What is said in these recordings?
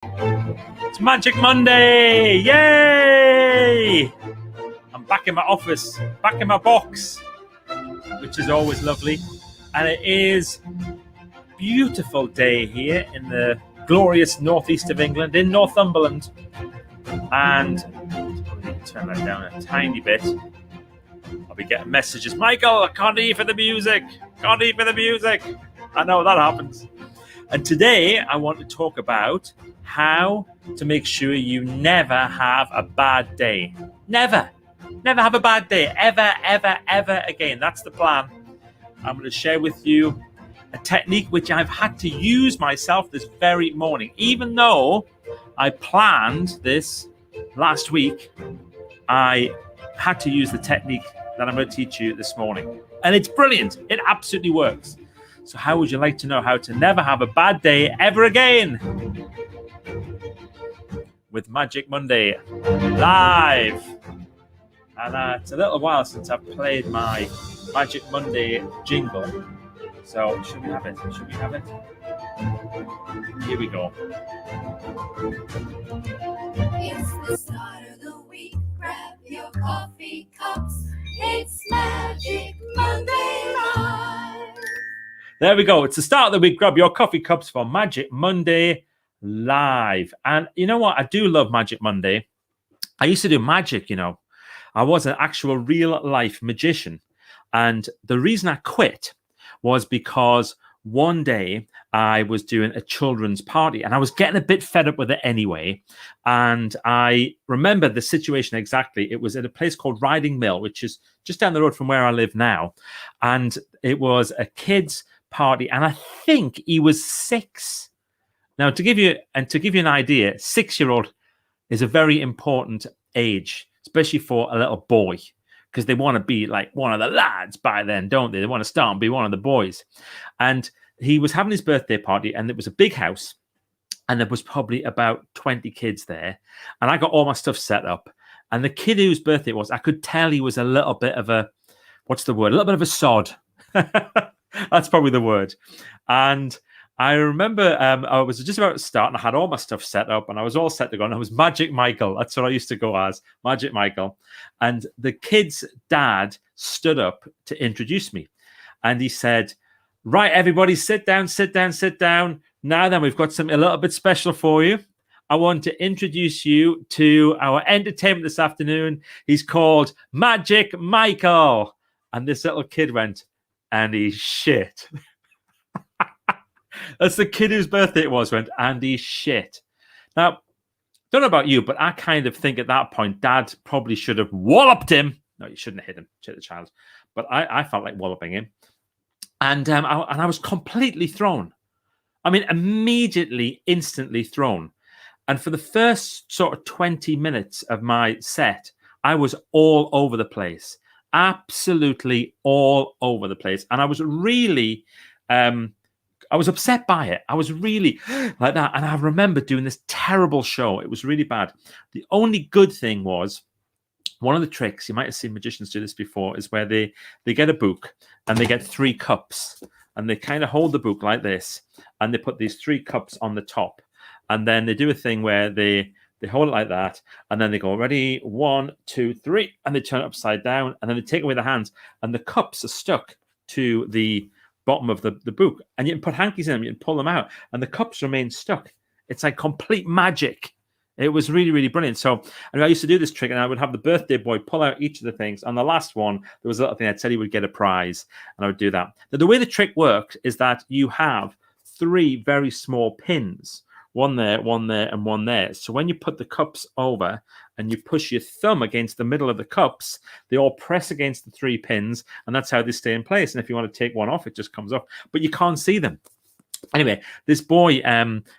It's Magic Monday! Yay! I'm back in my office, back in my box, which is always lovely. And it is a beautiful day here in the glorious northeast of England, in Northumberland. And turn that down a tiny bit. I'll be getting messages. Michael, I can't hear for the music. Can't hear for the music. I know that happens. And today I want to talk about how to make sure you never have a bad day. Never have a bad day. Ever again. That's the plan. I'm going to share with you a technique which I've had to use myself this very morning. Even though I planned this last week, I had to use the technique that I'm going to teach you this morning. And it's brilliant. It absolutely works. So how would you like to know how to never have a bad day ever again? With Magic Monday live. And it's a little while since I've played my Magic Monday jingle. So should we have it? Here we go. It's the start of the week. Grab your coffee cups. It's Magic Monday Live. There we go. It's the start of the week. Grab your coffee cups for Magic Monday Live. And you know what? I do love Magic Monday. I used to do magic, you know. I was an actual real life magician. And the reason I quit was because one day I was doing a children's party and I was getting a bit fed up with it anyway. And I remember the situation exactly. It was at a place called Riding Mill, which is just down the road from where I live now. And it was a kid's party. And I think he was 6. Now, to give you an idea, 6-year-old is a very important age, especially for a little boy, because they want to be like one of the lads by then, don't they? They want to start and be one of the boys. And he was having his birthday party, and it was a big house, and there was probably about 20 kids there. And I got all my stuff set up. And the kid whose birthday it was, I could tell he was a little bit of a, what's the word? A little bit of a sod. That's probably the word. And I remember I was just about to start and I had all my stuff set up and I was all set to go. And I was Magic Michael. That's what I used to go as, Magic Michael. And the kid's dad stood up to introduce me. And he said, right, everybody, sit down. Now then, we've got something a little bit special for you. I want to introduce you to our entertainment this afternoon. He's called Magic Michael. And this little kid went, and he's shit. That's the kid whose birthday it was, went, and he's shit. Now, don't know about you, but I kind of think at that point, Dad probably should have walloped him. No, you shouldn't have hit him, hit the child. But I felt like walloping him. And I was completely thrown. I mean, immediately, instantly thrown. And for the first sort of 20 minutes of my set, I was all over the place. Absolutely all over the place. And I was really, I was upset by it. I was really like that. And I remember doing this terrible show. It was really bad. The only good thing was, one of the tricks, you might have seen magicians do this before, is where they get a book and they get 3 cups. And they kind of hold the book like this. And they put these 3 cups on the top. And then they do a thing where they hold it like that, and then they go, ready, 1, 2, 3, and they turn it upside down, and then they take away the hands, and the cups are stuck to the bottom of the book, and you can put hankies in them, you can pull them out, and the cups remain stuck. It's like complete magic. It was really, really brilliant. So I used to do this trick, and I would have the birthday boy pull out each of the things. On the last one, there was a little thing that said he would get a prize, and I would do that. Now, the way the trick works is that you have 3 very small pins. One there, and one there. So when you put the cups over and you push your thumb against the middle of the cups, they all press against the 3 pins, and that's how they stay in place. And if you want to take one off, it just comes off, but you can't see them. Anyway, this boy,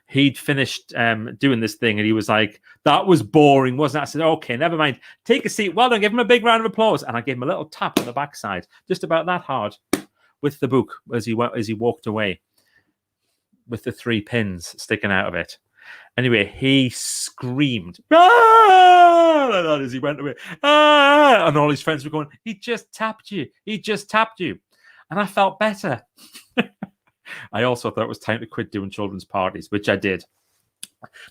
he'd finished doing this thing, and he was like, that was boring, wasn't it? I said, okay, never mind. Take a seat. Well done. Give him a big round of applause. And I gave him a little tap on the backside, just about that hard, with the book as he walked away, with the 3 pins sticking out of it. Anyway, he screamed, ah! Like that as he went away. Ah! And all his friends were going, he just tapped you. And I felt better. I also thought it was time to quit doing children's parties, which I did.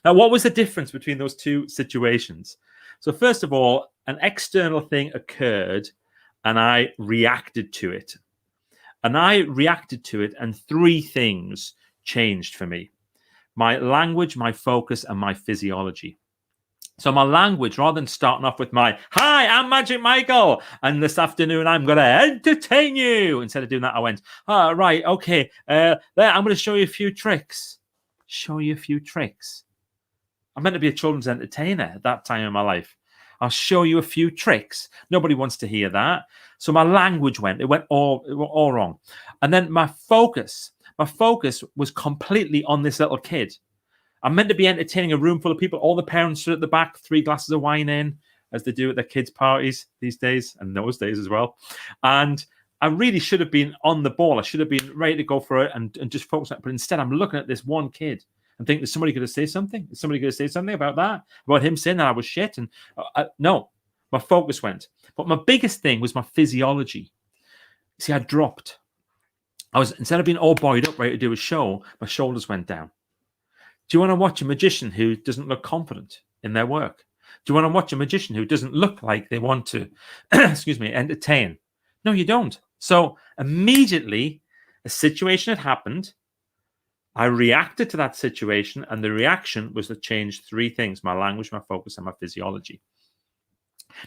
Now, what was the difference between those two situations? So, first of all, an external thing occurred and I reacted to it. And three things changed for me: my language, my focus, and my physiology. So my language, rather than starting off with my, hi, I'm Magic Michael, and this afternoon I'm going to entertain you. Instead of doing that, I went, oh, right, okay, there, I'm going to show you a few tricks. Show you a few tricks. I'm meant to be a children's entertainer at that time in my life. I'll show you a few tricks. Nobody wants to hear that. So my language went all wrong. And then my focus was completely on this little kid. I'm meant to be entertaining a room full of people. All the parents stood at the back, 3 glasses of wine in, as they do at their kids' parties these days, and those days as well. And I really should have been on the ball. I should have been ready to go for it and just focus on it. But instead, I'm looking at this one kid and think, is somebody going to say something? Is somebody going to say something about that? About him saying that I was shit? And no, my focus went. But my biggest thing was my physiology. See, I dropped. Instead of being all buoyed up, ready to do a show, my shoulders went down. Do you want to watch a magician who doesn't look confident in their work? Do you want to watch a magician who doesn't look like they want to, entertain? No, you don't. So immediately, a situation had happened. I reacted to that situation, and the reaction was to change 3 things: my language, my focus, and my physiology.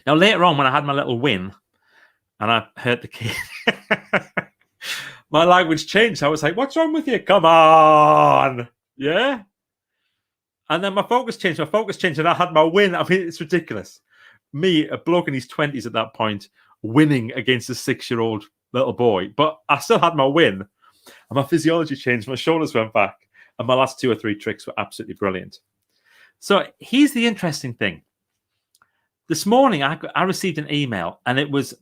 Now, later on, when I had my little win, and I hurt the kid, my language changed. I was like, what's wrong with you? Come on. Yeah. And then my focus changed, and I had my win. I mean, it's ridiculous. Me, a bloke in his 20s at that point, winning against a 6-year-old little boy. But I still had my win. And my physiology changed. My shoulders went back. And my last 2 or 3 tricks were absolutely brilliant. So here's the interesting thing. This morning, I received an email, and it was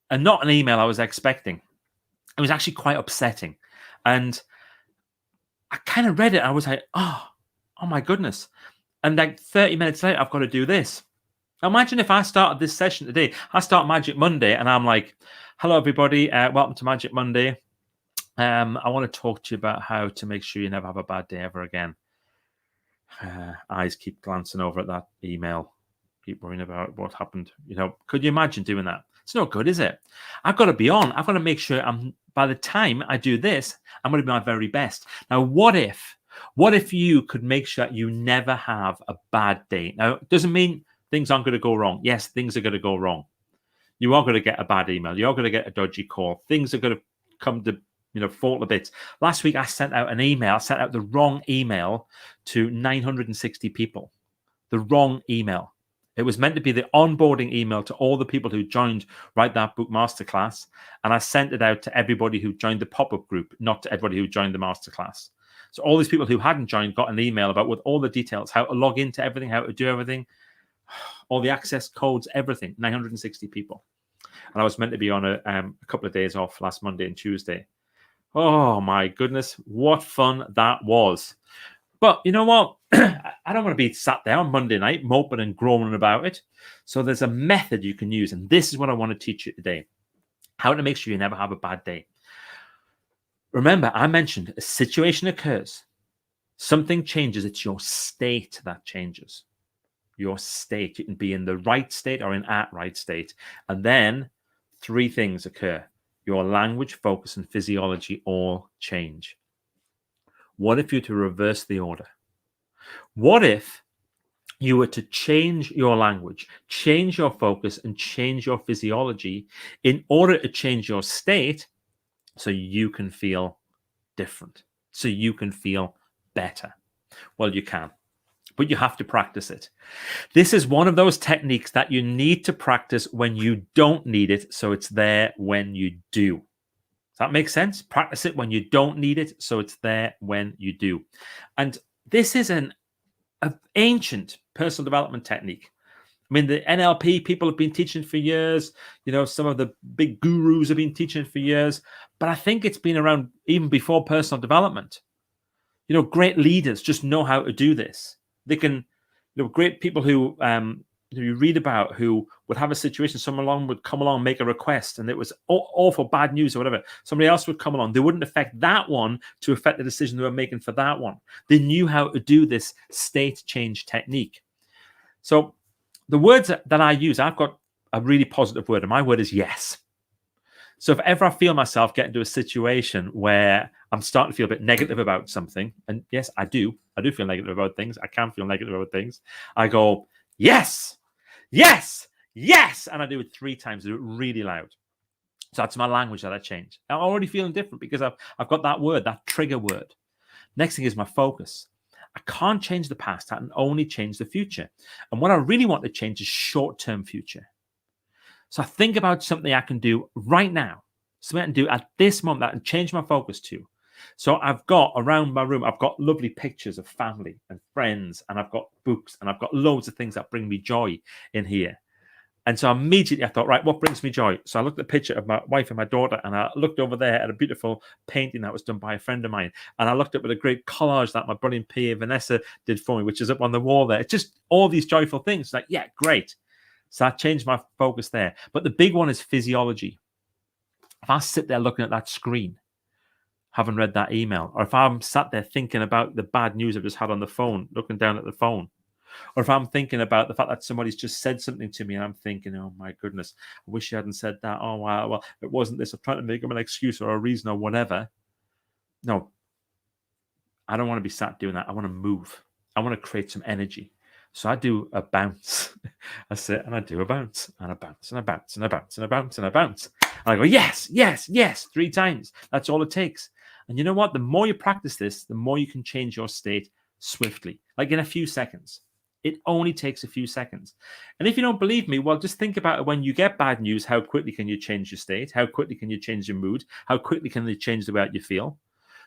not an email I was expecting. It was actually quite upsetting. And I kind of read it. And I was like, oh my goodness. And like 30 minutes later, I've got to do this. Imagine if I started this session today. I start Magic Monday and I'm like, hello, everybody. Welcome to Magic Monday. I want to talk to you about how to make sure you never have a bad day ever again. Eyes keep glancing over at that email. Keep worrying about what happened. Could you imagine doing that? It's no good, is it? I've got to be on. I've got to make sure by the time I do this, I'm going to be my very best. Now, what if you could make sure that you never have a bad day? Now, it doesn't mean things aren't going to go wrong. Yes, things are going to go wrong. You are going to get a bad email. You are going to get a dodgy call. Things are going to come to, fall to bits. Last week, I sent out the wrong email to 960 people. The wrong email. It was meant to be the onboarding email to all the people who joined Write That Book Masterclass. And I sent it out to everybody who joined the pop-up group, not to everybody who joined the masterclass. So all these people who hadn't joined got an email about with all the details, how to log into everything, how to do everything, all the access codes, everything, 960 people. And I was meant to be on a couple of days off last Monday and Tuesday. Oh, my goodness. What fun that was. But you know what? I don't want to be sat there on Monday night moping and groaning about it. So there's a method you can use. And this is what I want to teach you today. How to make sure you never have a bad day. Remember, I mentioned a situation occurs. Something changes. It's your state that changes. Your state. You can be in the right state or in at right state. And then 3 things occur. Your language, focus, and physiology all change. What if you were to reverse the order? What if you were to change your language, change your focus, and change your physiology in order to change your state so you can feel different, so you can feel better? Well, you can, but you have to practice it. This is one of those techniques that you need to practice when you don't need it, so it's there when you do. Does that make sense? Practice it when you don't need it, so it's there when you do. And this is an ancient personal development technique. I mean, the NLP people have been teaching for years. Some of the big gurus have been teaching for years. But I think it's been around even before personal development. Great leaders just know how to do this. They can, great people who you read about who would have a situation, someone would come along, make a request, and it was awful bad news or whatever. Somebody else would come along. They wouldn't affect that one to affect the decision they were making for that one. They knew how to do this state change technique. So the words that I use, I've got a really positive word, and my word is yes. So if ever I feel myself get into a situation where I'm starting to feel a bit negative about something, and yes, I do feel negative about things. I can feel negative about things. I go, yes, yes, yes. And I do it 3 times. I do it really loud. So that's my language that I change. I'm already feeling different because I've got that word, that trigger word. Next thing is my focus. I can't change the past. I can only change the future. And what I really want to change is short-term future. So I think about something I can do right now, something I can do at this moment that I can change my focus to. So I've got around my room, I've got lovely pictures of family and friends, and I've got books, and I've got loads of things that bring me joy in here. And so immediately I thought, right, what brings me joy? So I looked at a picture of my wife and my daughter, and I looked over there at a beautiful painting that was done by a friend of mine. And I looked up at a great collage that my brilliant PA Vanessa did for me, which is up on the wall there. It's just all these joyful things. Like, yeah, great. So I changed my focus there. But the big one is physiology. If I sit there looking at that screen, haven't read that email, or if I'm sat there thinking about the bad news I've just had on the phone, looking down at the phone, or if I'm thinking about the fact that somebody's just said something to me and I'm thinking, oh my goodness, I wish you hadn't said that. Oh, wow, well, it wasn't this. I'm trying to make them an excuse or a reason or whatever. No, I don't want to be sat doing that. I want to move. I want to create some energy. So I do a bounce. I sit and I do a bounce and a bounce and a bounce and a bounce and a bounce and a bounce. And I go, yes, yes, yes, 3 times. That's all it takes. And you know what? The more you practice this, the more you can change your state swiftly, like in a few seconds. It only takes a few seconds. And if you don't believe me, well, just think about it. When you get bad news, how quickly can you change your state? How quickly can you change your mood? How quickly can you change the way you feel?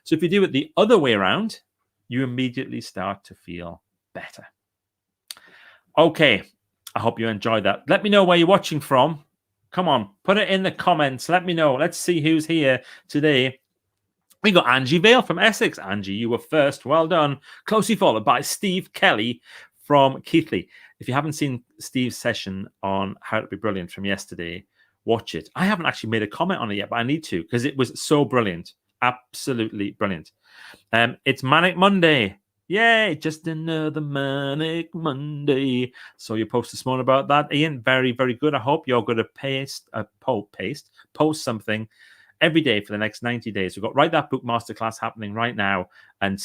So if you do it the other way around, you immediately start to feel better. Okay, I hope you enjoyed that. Let me know where you're watching from. Come on, put it in the comments. Let me know. Let's see who's here today. We got Angie Vale from Essex. Angie, you were first. Well done. Closely followed by Steve Kelly from Keighley. If you haven't seen Steve's session on How to Be Brilliant from yesterday, watch it. I haven't actually made a comment on it yet, but I need to because it was so brilliant. Absolutely brilliant. It's Manic Monday. Yay, just another Manic Monday. So you post this morning about that, Ian. Very, very good. I hope you're going to post something every day for the next 90 days. We've got Write That Book Masterclass happening right now. And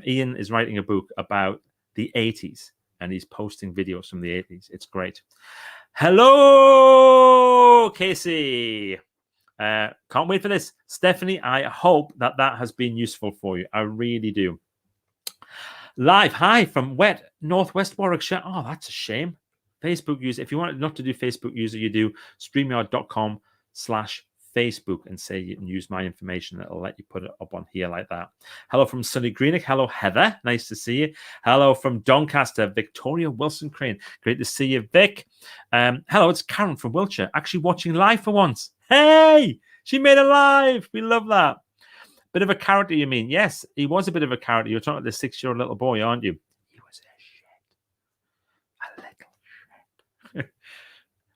Ian is writing a book about the 80s. And he's posting videos from the 80s. It's great. Hello, Casey. Can't wait for this. Stephanie, I hope that has been useful for you. I really do. Live, hi from wet Northwest Warwickshire. Oh, that's a shame. Facebook user. If you want not to do Facebook user, you do StreamYard.com/Facebook and say you can use my information. It'll let you put it up on here like that. Hello from Sunny Greenock. Hello, Heather. Nice to see you. Hello from Doncaster, Victoria Wilson Crane. Great to see you, Vic. Hello, it's Karen from Wiltshire. Actually watching live for once. Hey, she made it live. We love that. Bit of a character, you mean? Yes, he was a bit of a character. You're talking about the 6-year-old little boy, aren't you? He was a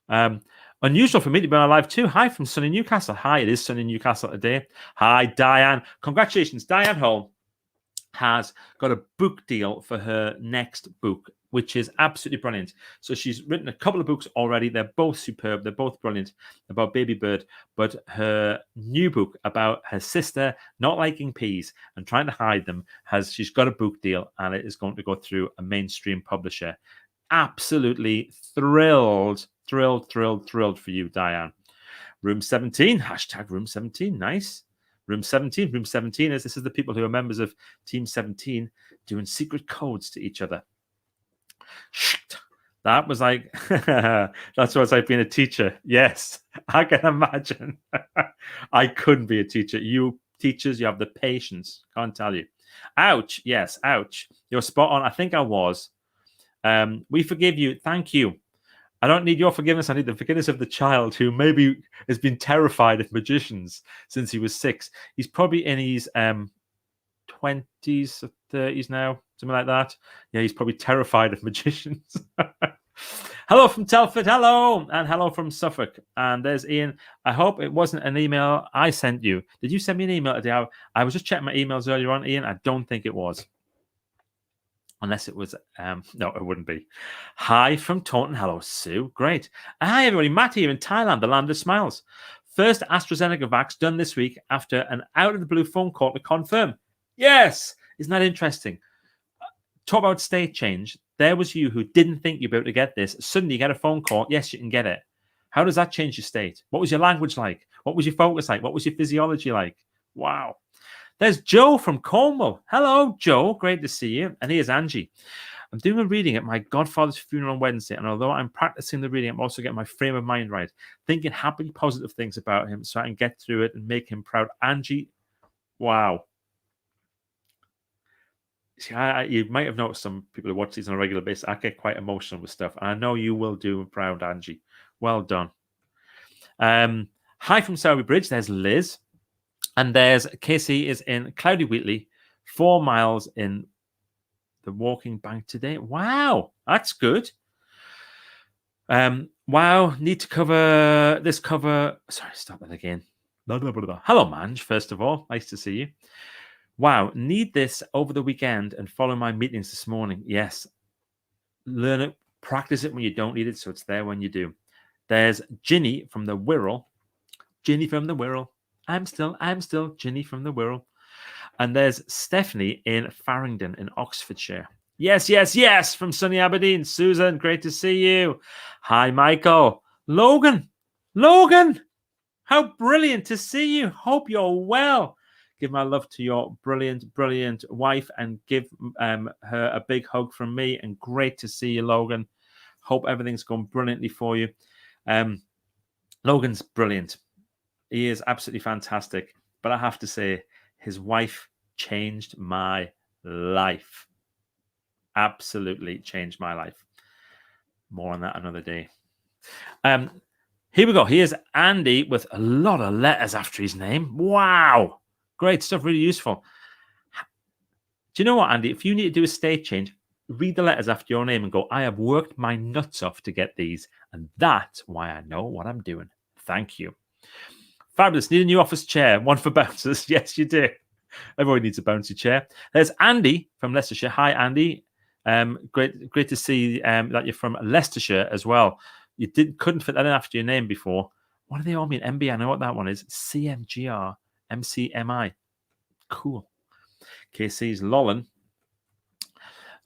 little shit. Unusual for me to be on live too. Hi from sunny Newcastle. Hi, it is sunny Newcastle today. Hi, Diane. Congratulations. Diane Hull has got a book deal for her next book, which is absolutely brilliant. So she's written a couple of books already. They're both superb. They're both brilliant about Baby Bird. But her new book about her sister not liking peas and trying to hide them, she's got a book deal, and it is going to go through a mainstream publisher. Absolutely thrilled for you, Diane. Room 17, hashtag Room 17, nice. Room 17 is this is the people who are members of Team 17 doing secret codes to each other. That was like, that's what it's like being a teacher. Yes, I can imagine. I couldn't be a teacher. You teachers, you have the patience. Can't tell you. Ouch. Yes, ouch. You're spot on. I think I was. We forgive you. Thank you. I don't need your forgiveness. I need the forgiveness of the child who maybe has been terrified of magicians since he was 6. He's probably in his 20s or 30s now, something like that. Yeah, he's probably terrified of magicians. Hello from Telford. Hello. And hello from Suffolk. And there's Ian. I hope it wasn't an email I sent you. Did you send me an email today? I was just checking my emails earlier on, Ian. I don't think it was. Unless it was, no, it wouldn't be. Hi from Taunton. Hello, Sue. Great. Hi, everybody. Matt here in Thailand, the land of smiles. First AstraZeneca vax done this week after an out-of-the-blue phone call to confirm. Yes. Isn't that interesting? Talk about state change. There was you who didn't think you'd be able to get this. Suddenly you get a phone call. Yes, you can get it. How does that change your state? What was your language like? What was your focus like? What was your physiology like? Wow. There's Joe from Cornwall. Hello, Joe. Great to see you. And here's Angie. I'm doing a reading at my godfather's funeral on Wednesday, and although I'm practicing the reading, I'm also getting my frame of mind right, thinking happy, positive things about him so I can get through it and make him proud. Angie, wow. See, you might have noticed some people who watch these on a regular basis. I get quite emotional with stuff, and I know you will do proud, Angie. Well done. Hi from Sowerby Bridge. There's Liz. And there's Casey is in Cloudy Wheatley, 4 miles in the walking bank today. Wow, that's good. Wow, need to cover this cover. Sorry, stop that again. Blah, blah, blah, blah. Hello, Manj, first of all. Nice to see you. Wow, need this over the weekend and follow my meetings this morning. Yes. Learn it, practice it when you don't need it, so it's there when you do. There's Ginny from the Wirral. Ginny from the Wirral. I'm still Ginny from the Wirral. And there's Stephanie in Farringdon in Oxfordshire. Yes, from sunny Aberdeen. Susan, great to see you. Hi, Michael. Logan, how brilliant to see you. Hope you're well. Give my love to your brilliant wife and give her a big hug from me. And great to see you, Logan. Hope everything's gone brilliantly for you. Logan's brilliant. He is absolutely fantastic. But I have to say, his wife changed my life. Absolutely changed my life. More on that another day. Here we go. Here's Andy with a lot of letters after his name. Wow. Great stuff. Really useful. Do you know what, Andy? If you need to do a state change, read the letters after your name and go, I have worked my nuts off to get these. And that's why I know what I'm doing. Thank you. Fabulous. Need a new office chair. One for bouncers. Yes, you do. Everyone needs a bouncy chair. There's Andy from Leicestershire. Hi, Andy. Great to see that you're from Leicestershire as well. You couldn't fit that in after your name before. What do they all mean? MB, I know what that one is. CMGR, MCMI. Cool. KC's Lolland.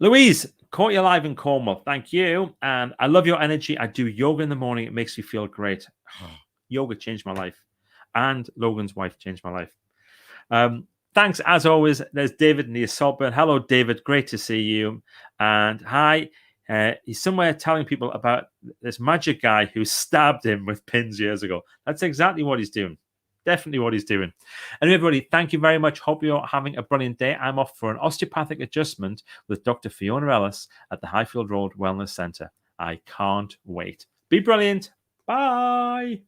Louise, caught you live in Cornwall. Thank you. And I love your energy. I do yoga in the morning. It makes me feel great. Yoga changed my life. And Logan's wife changed my life. Thanks, as always. There's David in the Saltburn. Hello, David. Great to see you. And hi. He's somewhere telling people about this magic guy who stabbed him with pins years ago. That's exactly what he's doing. Definitely what he's doing. And everybody, thank you very much. Hope you're having a brilliant day. I'm off for an osteopathic adjustment with Dr. Fiona Ellis at the Highfield Road Wellness Centre. I can't wait. Be brilliant. Bye.